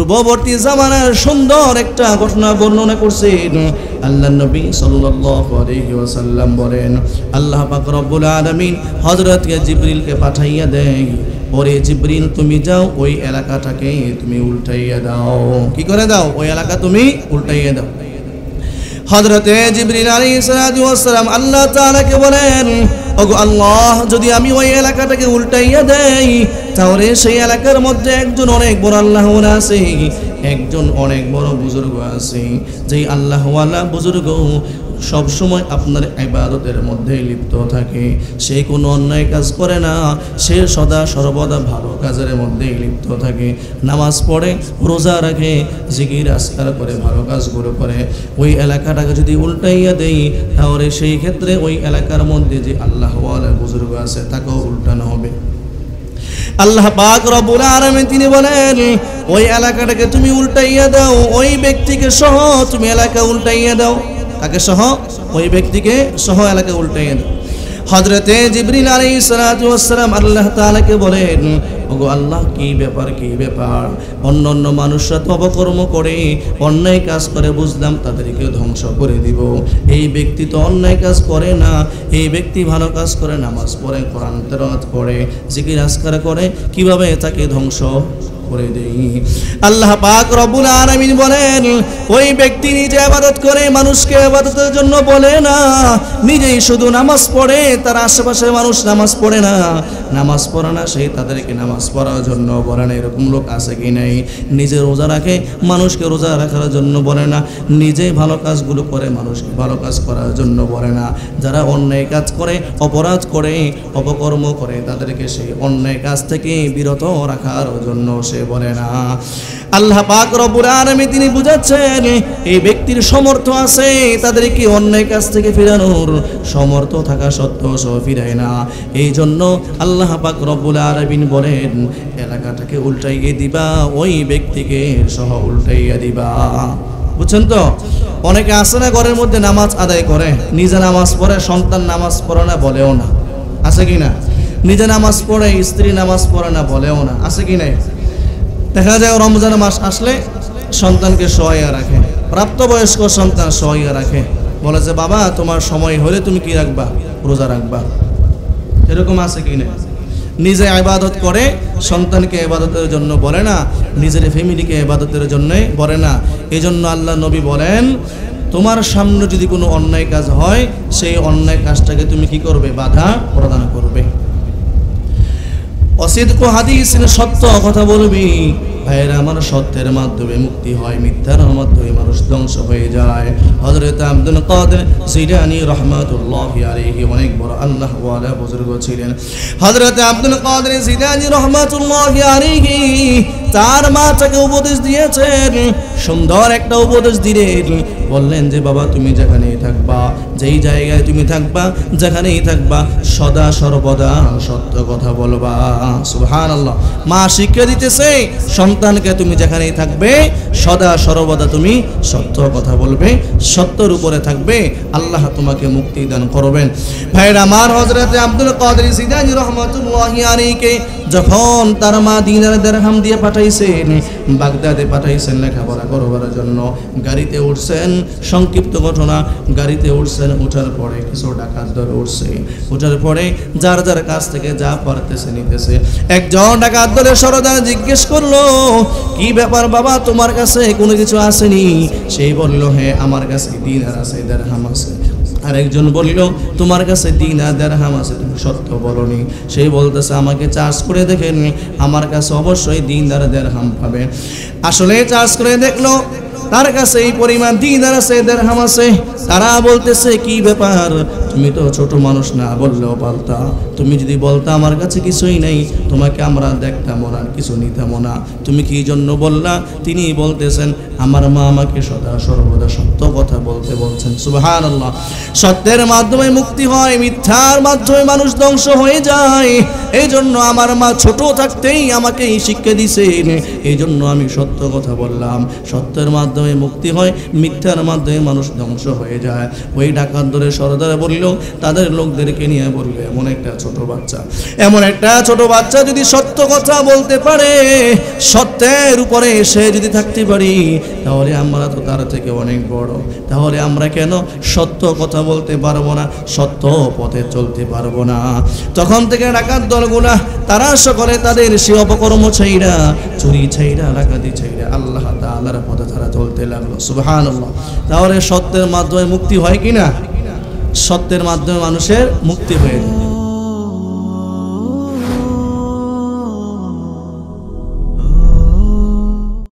পূর্ববর্তী জামানার সুন্দর একটা ঘটনা বর্ণনা করছেন। আল্লাহর নবী সাল্লাল্লাহু আলাইহি ওয়াসাল্লাম বলেন, আল্লাহ পাক রব্বুল আলামিন হযরত জিবরিলকে পাঠাইয়া দেয়, ওরে জিবরিল তুমি যাও ওই এলাকাটাকে তুমি উল্টাইয়া দাও। কি করে দাও? ওই এলাকা তুমি উল্টাইয়া দাও। হযরতে জিবরিল আলাইহিস সালাতু ওয়াস সালাম আল্লাহ তাআলাকে বলেন, ওগো আল্লাহ, যদি আমি ওই এলাকাটাকে উল্টাইয়া দেই তাহলে সেই এলাকার মধ্যে একজন অনেক বড় আল্লাহওয়ালা আছে, একজন অনেক বড় বুজুর্গ আছে, যেই আল্লাহওয়ালা বুজুর্গ সব সময় আপনার ইবাদতের মধ্যে লিপ্ত থাকে, সে কোনো অন্যায় কাজ করে না, সে সদা সর্বদা ভালো কাজের মধ্যে লিপ্ত থাকে, নামাজ পড়ে, রোজা রাখে, জিকির আজকার করে, ভালো কাজগুলো করে। ওই এলাকাটাকে যদি উল্টাইয়া দেই তাহলে সেই ক্ষেত্রে ওই এলাকার মধ্যে যে আল্লাহওয়ালা বুজুর্গ আছে তাকেও উল্টানো হবে। আল্লাহ পাক রব্বুল আলামিন তিনি বলেন, ওই এলাকাটাকে তুমি উল্টাইয়া দাও, ওই ব্যক্তিকে সহ তুমি এলাকা উল্টাইয়া দাও। কাকে সহ? ওই ব্যক্তিকে সহ এলাকা উল্টাইয়া দাও। হযরতে জিবরিল আলাইহিস সালাতু ওয়াস সালাম আল্লাহ তাআলাকে বলেন, ওগো আল্লাহ, কি ব্যাপার, কি ব্যাপার? অন্য মানুষরা তো অপকর্ম করে, অন্যায় কাজ করে, বুঝলাম তাদেরকে ধ্বংস করে দিব। এই ব্যক্তি তো অন্যায় কাজ করে না, এই ব্যক্তি ভালো কাজ করে, নামাজ পড়ে, কোরআন তেলাওয়াত করে, জিকির আজকার করে, কিভাবে তাকে ধ্বংস করে দেই? আল্লাহ পাক রব্বুল আলামিন বলেন, ওই ব্যক্তি নিজে ইবাদত করে, মানুষকে ইবাদতের জন্য বলে না, নিজেই শুধু নামাজ পড়ে, তার আশেপাশের মানুষ নামাজ পড়ে না, নামাজ পড়ে না, সেই তাদেরকে নামাজ পড়ার জন্য বলে না। এরকম লোক আছে কি নাই? নিজে রোজা রাখে, মানুষকে রোজা রাখার জন্য বলে না, নিজে ভালো কাজগুলো করে, মানুষকে ভালো কাজ করার জন্য বলে না। যারা অন্যায় কাজ করে, অপরাধ করে, অপকর্ম করে, তাদেরকে সেই অন্যায় কাজ থেকে বিরত রাখার জন্য সে বলে না। আল্লাহ পাক রব্বুল আলামিন তিনি বুঝাচ্ছেন, এই ব্যক্তির সামর্থ্য আছে তাদেরকে অন্যায় কাজ থেকে ফিরানোর, সামর্থ্য থাকা সত্ত্বেও সে ফিরায় না। এই জন্য আল্লাহ পাক রব্বুল আলামিন বলেন, এলাকাটাকে উল্টাইয়ে দিবা, ওই ব্যক্তিকে সহ উল্টাইয়া দিবা। বুঝছেন তো? অনেকে আছে না ঘরের মধ্যে নামাজ আদায় করে, নিজে নামাজ পড়ে, সন্তান নামাজ পড়ে না বলেও না, আছে কি না? নিজে নামাজ পড়ে, স্ত্রী নামাজ পড়ে না বলেও না, আছে কি না? দেখা যায় রমজান মাস আসলে সন্তানকে শোয়াইয়া রাখে, প্রাপ্তবয়স্ক সন্তান শোয়াইয়া রাখে, বলে যে বাবা তোমার সময় হলে তুমি কি রাখবা? রোজা রাখবা। এরকম আছে কি না? নিজে ইবাদত করে, সন্তানকে ইবাদতের জন্য বলে না, নিজের ফ্যামিলিকে ইবাদতের জন্য বলে না। এই জন্য আল্লাহ নবী বলেন, তোমার সামনে যদি কোনো অন্যায় কাজ হয়, সেই অন্যায় কাজটাকে তুমি কি করবে? বাধা প্রদান করবে। অসিদক হাদিস, সত্য কথা বলবি। ভাইরা আমার, সত্যের মাধ্যমে মুক্তি হয়, মিথ্যার মাধ্যমে মানুষ ধ্বংস হয়ে যায়। হযরত আব্দুল কাদের জিলানী রাহমাতুল্লাহি আলাইহি অনেক বড় আল্লাহ ওয়ালা বুজুর্গ ছিলেন। হযরত আব্দুল কাদের জিলানী রাহমাতুল্লাহি আলাইহি তার মা তাকে উপদেশ দিয়েছেন, সুন্দর একটা উপদেশ দিলেন। বললেন যে বাবা, তুমি যেখানেই থাকবা, যেই জায়গায় তুমি থাকবা, যেখানেই থাকবা, সদা সর্বদা সত্য কথা বলবা। সুবহানাল্লাহ। মা শিক্ষা দিতেছে সন্তানকে, তুমি যেখানেই থাকবে সদা সর্বদা তুমি সত্য কথা বলবে, সত্যের উপরে থাকবে, আল্লাহ তোমাকে মুক্তি দান করবেন। ভাইরা আমার, হযরত আব্দুল কাদের জিলানী রাহমাতুল্লাহি আলাইহি যখন তার মা দিনার দিরহাম দিয়ে পাঠাইছেন, বাগদাদে পাঠাইছেন লেখাপড়া করবার জন্য, গাড়িতে উঠছেন, সংক্ষিপ্ত ঘটনা, গাড়িতে উঠছেন, উঠার পরে কিছু ডাকাত দল উঠছে, উঠার পরে যার যার কাছ থেকে যা পারতেছে নিতেছে। একজন ডাকাত দলের সরদার জিজ্ঞেস করলো, কি ব্যাপার বাবা, তোমার কাছে কোনো কিছু আসেনি? সেই বলল, হ্যাঁ আমার কাছে দিনার আছে, দিরহাম আছে। আরেকজন বলল, তোমার কাছে দিনার দিরহাম আছে, তুমি সত্য বলনি। সেই বলতেছে, আমাকে চার্জ করে দেখেন, আমার কাছে অবশ্যই দিনার দিরহাম পাবে। আসলে চার্জ করে দেখলো তার কাছে এই পরিমাণ দিনার আছে, দিরহাম আছে। তারা বলতেছে, কি ব্যাপার, তুমি তো ছোট মানুষ না, বললেও পারতা। তুমি যদি বলতা আমার কাছে কিছুই নেই, তোমাকে আমরা দেখতাম না, কিছু নিতাম না, তুমি কি জন্য বললা? তিনি বলতেছেন, আমার মা আমাকে সদা সর্বদা সত্য কথা বলতে বলছেন। সুবহানাল্লাহ। সত্যের মাধ্যমে মুক্তি হয়, মিথ্যার মাধ্যমে মানুষ ধ্বংস হয়ে যায়। এই জন্য আমার মা ছোট থাকতেই আমাকে এই শিক্ষা দিয়েছেন, এই জন্য আমি সত্য কথা বললাম। সত্যের মাধ্যমে মাধ্যমে মুক্তি হয়, মিথ্যার মাধ্যমে মানুষ ধ্বংস হয়ে যায়। ওই ডাকাত দলের সরদার বলল, তাদের লোকদেরকে নিয়ে বলল, এমন একটা ছোট বাচ্চা যদি সত্য কথা বলতে পারে, সত্যের উপরে সে যদি থাকতে পারি, তাহলে আমরা তো তার থেকে অনেক বড়। তাহলে আমরা কেন সত্য কথা বলতে পারবো না, সত্য পথে চলতে পারবো না? তখন থেকে ডাকাত দলগুলা তারা সকলে তাদের সে অপকর্ম ছাইরা, চুরি ছাইরা, ডাকাতি ছাইরা আল্লাহ তাআলার পথে তারা চলতে লাগলো। সুবহানাল্লাহ। তাহলে সত্যের মাধ্যমে মুক্তি হয় কিনা? সত্যের মাধ্যমে মানুষের মুক্তি হয়ে যায়।